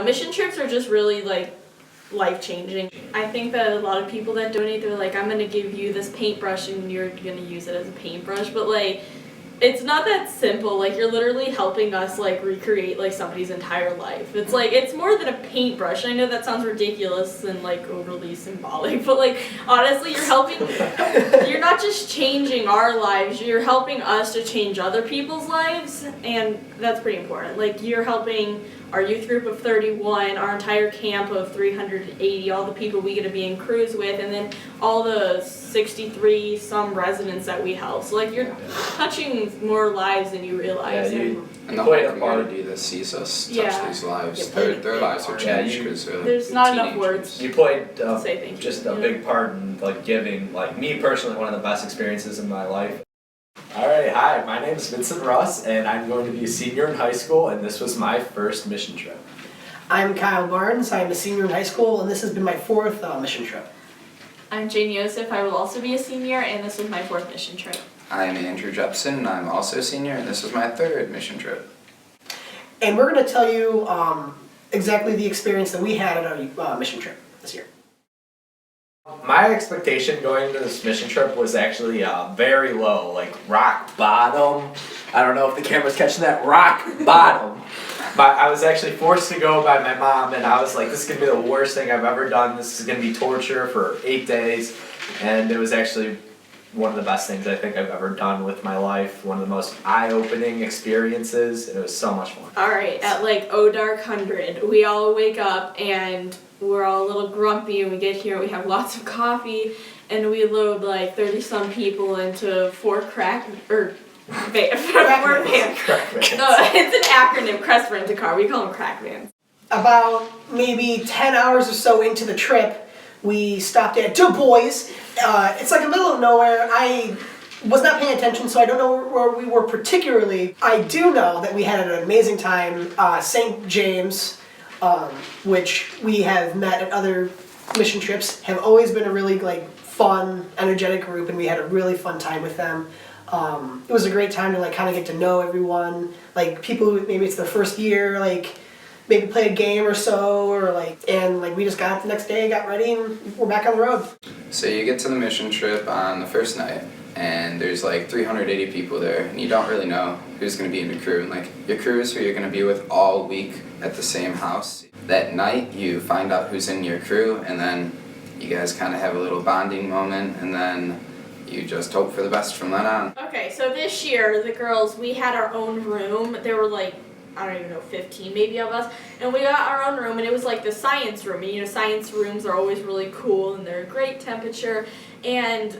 Mission trips are just really life-changing. I think that a lot of people that donate, they're like, I'm gonna give you this paintbrush and you're gonna use it as a paintbrush, but it's not that simple. You're literally helping us recreate somebody's entire life. It's more than a paintbrush. I know that sounds ridiculous and overly symbolic, but honestly, you're not just changing our lives, you're helping us to change other people's lives, and that's pretty important. You're helping our youth group of 31, our entire camp of 380, all the people we get to be in crews with, and then all the 63 some residents that we help. So you're touching more lives than you realize. And the whole community that sees us touch these lives, their lives are changed because there's not enough words. You played just a big part in giving. Me personally, one of the best experiences in my life. Alright, hi, my name is Vincent Russ, and I'm going to be a senior in high school, and this was my first mission trip. I'm Kyle Barnes, I'm a senior in high school, and this has been my fourth mission trip. I'm Jane Yosef, I will also be a senior, and this was my fourth mission trip. I'm Andrew Jepson, and I'm also a senior, and this was my third mission trip. And we're going to tell you exactly the experience that we had at our mission trip this year. My expectation going into this mission trip was actually very low, rock bottom. I don't know if the camera's catching that, rock bottom. But I was actually forced to go by my mom, and I was like, this is going to be the worst thing I've ever done. This is going to be torture for 8 days. And it was actually one of the best things I think I've ever done with my life. One of the most eye-opening experiences. It was so much fun. Alright, at dark 100, we all wake up and we're all a little grumpy, and we get here, we have lots of coffee, and we load 30 some people into 4 crack vans. No, it's an acronym, Crest Rent-A-Car, we call them crack vans. About maybe 10 hours or so into the trip, we stopped at Du Bois. It's the middle of nowhere. I was not paying attention, so I don't know where we were particularly. I do know that we had an amazing time. St. James, which we have met at other mission trips, have always been a really fun, energetic group, and we had a really fun time with them. It was a great time to kind of get to know everyone, people who maybe it's their first year, maybe play a game or so, or we just got up the next day, got ready, and we're back on the road. So you get to the mission trip on the first night, and there's 380 people there, and you don't really know who's going to be in your crew. And your crew is who you're going to be with all week at the same house. That night, you find out who's in your crew, and then you guys kind of have a little bonding moment, and then you just hope for the best from then on. Okay, so this year, the girls, we had our own room. There were I don't even know, 15 maybe of us, and we got our own room, and it was the science room, and science rooms are always really cool, and they're a great temperature, and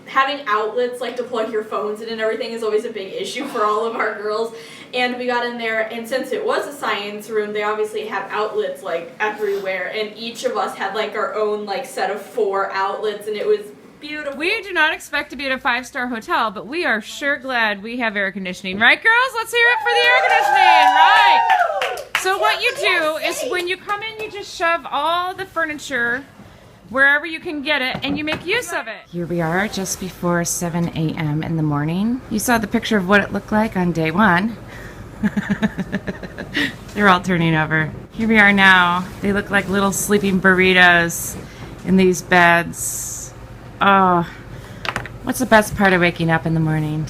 having outlets to plug your phones in and everything is always a big issue for all of our girls. And we got in there, and since it was a science room, they obviously have outlets everywhere, and each of us had our own set of 4 outlets, and it was beautiful. We do not expect to be at a 5-star hotel, but we are sure glad we have air conditioning. Right, girls? Let's hear it for the air conditioning. Right. So what you do is when you come in, you just shove all the furniture wherever you can get it, and you make use of it. Here we are just before 7 a.m. in the morning. You saw the picture of what it looked like on day 1. They're all turning over. Here we are now. They look like little sleeping burritos in these beds. Oh, what's the best part of waking up in the morning?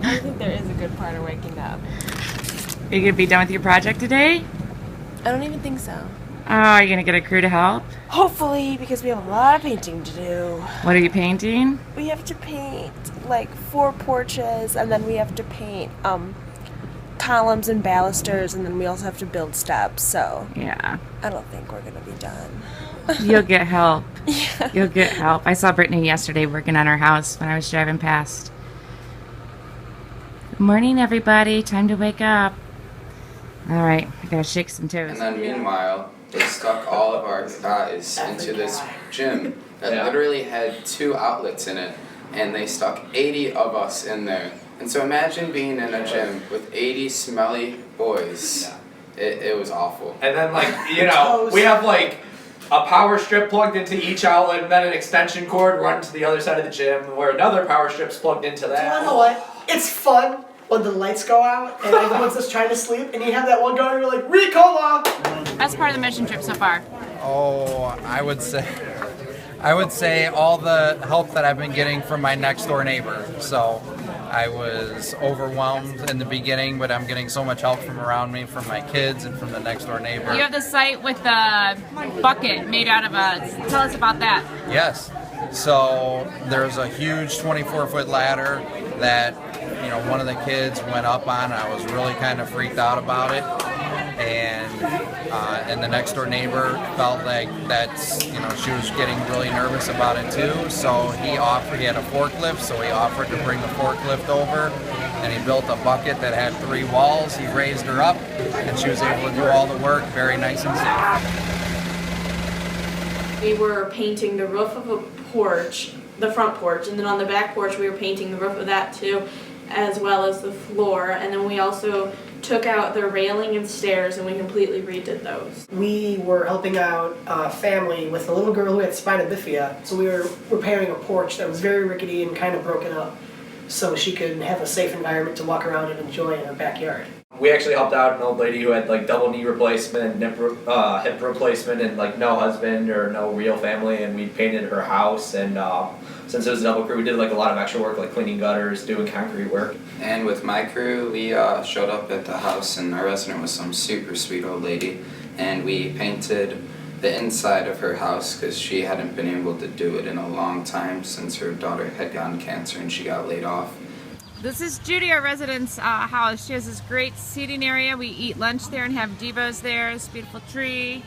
I think there is a good part of waking up. Are you going to be done with your project today? I don't even think so. Oh, are you going to get a crew to help? Hopefully, because we have a lot of painting to do. What are you painting? We have to paint 4 porches, and then we have to paint columns and balusters, and then we also have to build steps, so Yeah. I don't think we're going to be done. You'll get help. Yeah. You'll get help. I saw Brittany yesterday working on her house when I was driving past. Good morning, everybody. Time to wake up. All right, I gotta shake some toes. And then meanwhile, they stuck all of our guys into this gym that literally had 2 outlets in it, and they stuck 80 of us in there. And so imagine being in a gym with 80 smelly boys. It was awful. And then we have a power strip plugged into each outlet, and then an extension cord run to the other side of the gym, where another power strip's plugged into that. You know what? It's fun. when the lights go out and everyone's just trying to sleep, and you have that one guy and you're like, Ricola! Best part of the mission trip so far? Oh, I would say all the help that I've been getting from my next door neighbor. So I was overwhelmed in the beginning, but I'm getting so much help from around me, from my kids and from the next door neighbor. You have the site with the bucket made out of a, tell us about that. Yes. So there's a huge 24-foot ladder that, you know, one of the kids went up on. I was really kind of freaked out about it. And the next door neighbor felt like that's, you know, she was getting really nervous about it too. So he had a forklift, so he offered to bring the forklift over, and he built a bucket that had 3 walls. He raised her up, and she was able to do all the work very nice and safe. We were painting the roof of a porch, the front porch, and then on the back porch we were painting the roof of that too, as well as the floor, and then we also took out the railing and stairs and we completely redid those. We were helping out a family with a little girl who had spina bifida, so we were repairing a porch that was very rickety and kind of broken up so she could have a safe environment to walk around and enjoy in her backyard. We actually helped out an old lady who had like double knee replacement, hip replacement, and like no husband or no real family, and we painted her house. And since it was a double crew, we did like a lot of extra work, like cleaning gutters, doing concrete work. And with my crew, we showed up at the house, and our resident was some super sweet old lady, and we painted the inside of her house because she hadn't been able to do it in a long time since her daughter had gotten cancer and she got laid off. This is Judy, our resident's house. She has this great seating area. We eat lunch there and have divas there. This beautiful tree.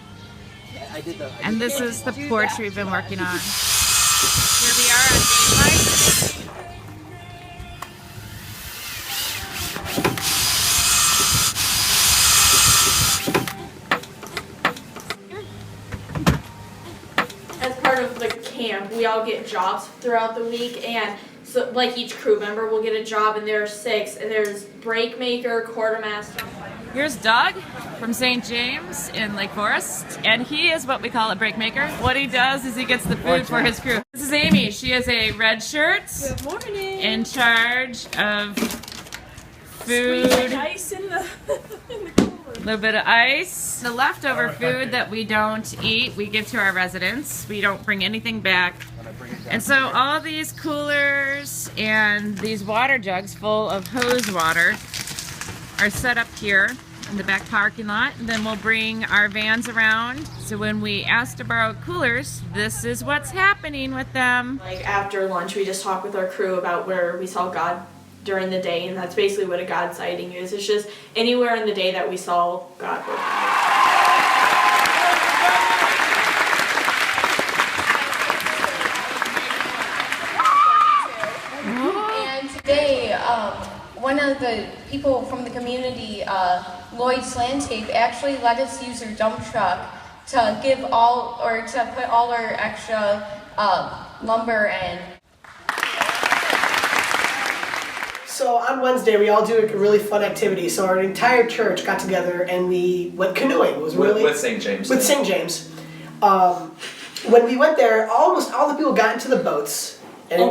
And this is the porch we've been working on. Here we are on day 5. As part of the camp, we all get jobs throughout the week, and so like each crew member will get a job, and there are 6, and there's brake maker, quartermaster. Here's Doug from St. James in Lake Forest, and he is what we call a brake maker. What he does is he gets the food for his crew. This is Amy. She is a red shirt. Good morning. In charge of food. Sweet ice in the cooler. A little bit of ice. The leftover food that we don't eat, we give to our residents. We don't bring anything back. And so all these coolers and these water jugs full of hose water are set up here in the back parking lot. And then we'll bring our vans around. So when we ask to borrow coolers, this is what's happening with them. Like after lunch, we just talk with our crew about where we saw God during the day, and that's basically what a God sighting is. It's just anywhere in the day that we saw God. And today, one of the people from the community, Lloyd's Landscape, actually let us use their dump truck to give all, or to put all our extra lumber in. So on Wednesday, we all do a really fun activity. So our entire church got together and we went canoeing. It was really with St. James. With St. James. When we went there, almost all the people got into the boats. And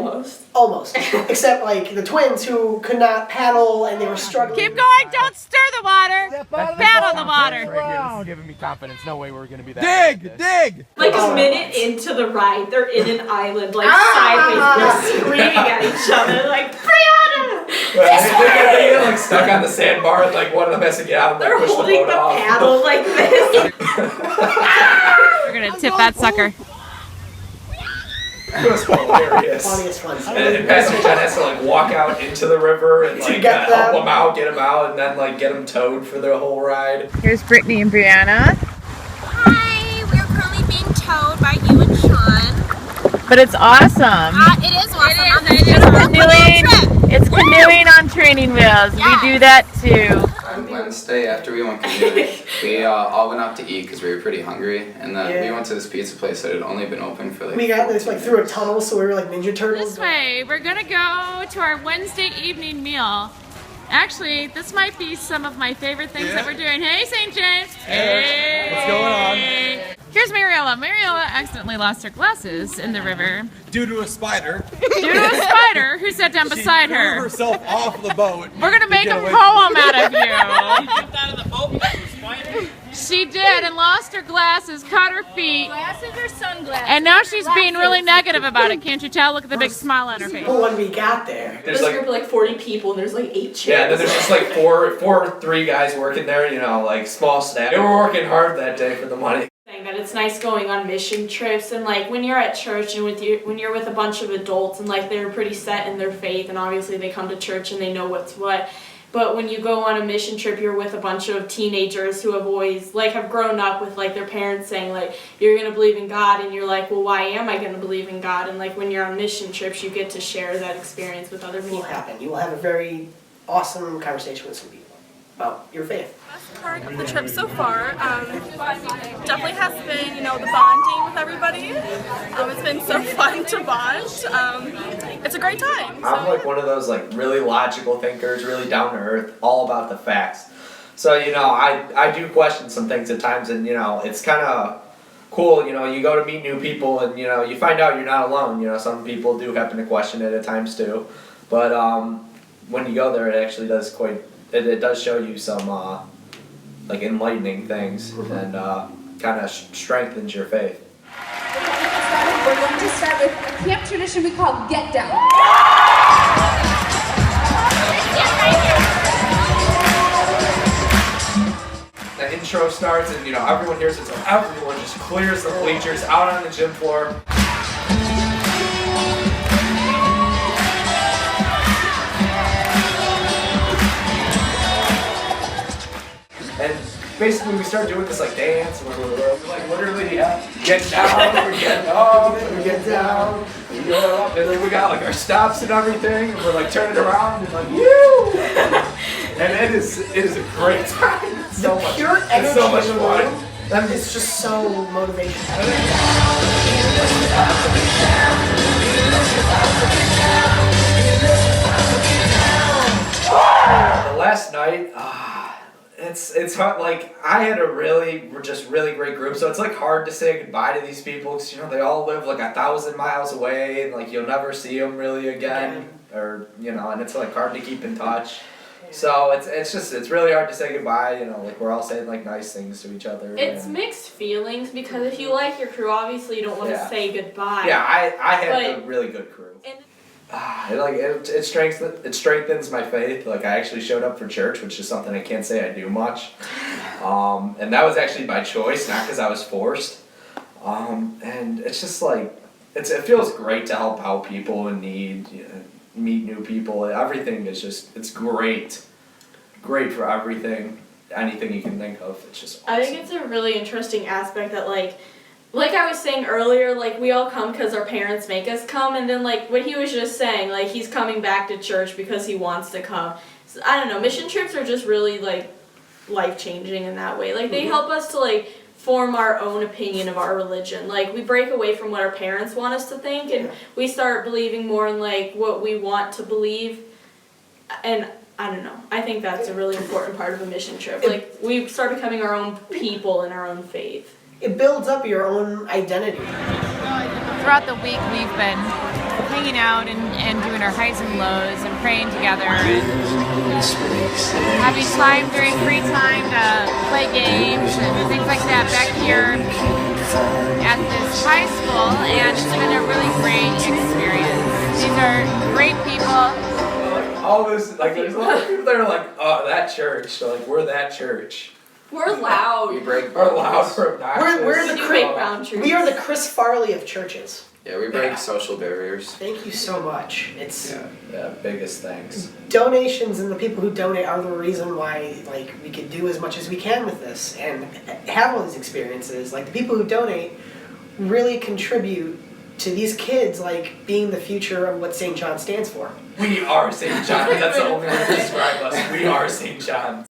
almost. Except like the twins who could not paddle and they were struggling. Keep going, don't stir the water. Paddle the water. It's giving me confidence. No way we're gonna be that. Dig! Like a minute into the ride, they're in an island, like sideways, they're screaming at each other, like, Brianna! They get like stuck on the sandbar, and like one of them has to get out and like, They're push holding the the boat off. paddle like this. We're gonna tip that sucker. It was hilarious. Funniest fun. And Pastor John has to like walk out into the river and like get help them. them out, get them out, and then like get them towed for the whole ride. Here's Brittany and Brianna. Hi, we're currently being towed by you and Sean. But it's awesome. It is awesome. It's canoeing on training wheels. Yeah. We do that too. On Wednesday, after we went canoeing, we all went out to eat because we were pretty hungry, and then we went to this pizza place that had only been open for like. We got this like through a tunnel, so we were like Ninja Turtles. This way, we're gonna go to our Wednesday evening meal. Actually, this might be some of my favorite things that we're doing. Hey, St. James. Hey. What's going on? Here's Mariella. Mariella accidentally lost her glasses in the river Due to a spider. due to a spider who sat down beside She threw her. herself off the boat. We're gonna make a get away poem out of you. Jumped out of the boat because of the spider. She did and lost her glasses, cut her feet, Glasses or sunglasses? and now she's being really negative about it. Can't you tell? Look at the big smile on her face. Well, when we got there, There's This like, group of like 40 people and there's like 8 chairs. yeah, then there's just like three guys working there, you know, like small staff. They were working hard that day for the money. Saying that it's nice going on mission trips and like when you're at church and when you're with a bunch of adults and like they're pretty set in their faith and obviously they come to church and they know what's what. But when you go on a mission trip, you're with a bunch of teenagers who have always, like, have grown up with, like, their parents saying, like, you're going to believe in God, and you're like, well, why am I going to believe in God? And, like, when you're on mission trips, you get to share that experience with other it will people. happen. You will have a very awesome conversation with some people about your faith. Part of the trip so far definitely has been, the bonding with everybody. It's been so fun to bond. It's a great time. I'm like one of those like really logical thinkers, really down to earth, all about the facts. So I do question some things at times, and it's kind of cool. You go to meet new people, and you find out you're not alone. Some people do happen to question it at times too, but when you go there, it actually does it does show you some like enlightening things, and kind of strengthens your faith. We're going to start with a camp tradition we call Get Down. The intro starts, and everyone hears it, so everyone just clears the bleachers out on the gym floor. And basically we start doing this like dance where we're like literally get down, we get up, we get down, we go up, and then we got like our stops and everything, and we're like turning around and like you. And it is a great time. It's so much. Pure energy It's so much in the fun. room. It's just so motivational. The last night, it's hard. Like I had a really great group, so it's like hard to say goodbye to these people because they all live like 1,000 miles away, and like you'll never see them really again, or and it's like hard to keep in touch. So it's really hard to say goodbye. Like we're all saying like nice things to each other. It's mixed feelings because if you like your crew, obviously you don't want to say goodbye. Yeah, I had a really good crew. It strengthens my faith. Like I actually showed up for church, which is something I can't say I do much. And that was actually by choice, not because I was forced. And it's just like it feels great to help out people in need, meet new people. Everything is it's great for everything, anything you can think of. It's just awesome. I think it's a really interesting aspect that like I was saying earlier, like we all come because our parents make us come, and then like what he was just saying, like he's coming back to church because he wants to come. So, I don't know, mission trips are just really like life-changing in that way. Like they help us to like form our own opinion of our religion. Like we break away from what our parents want us to think, and we start believing more in like what we want to believe. And I don't know, I think that's a really important part of a mission trip. Like we start becoming our own people in our own faith. It builds up your own identity. Throughout the week, we've been hanging out and doing our highs and lows and praying together. Having time during free time to play games and things like that back here at this high school, and it's been a really great experience. These are great people. All this, like there's a lot of people that are like, oh, that church. So like we're that church. We're loud. We're loud for obnoxious. We are the Chris Farley of churches. Yeah, we break social barriers. Thank you so much. It's biggest thanks. Donations and the people who donate are the reason why we can do as much as we can with this and have all these experiences. Like the people who donate really contribute to these kids being the future of what St. John stands for. We are St. John. That's the only way to describe us. We are St. John.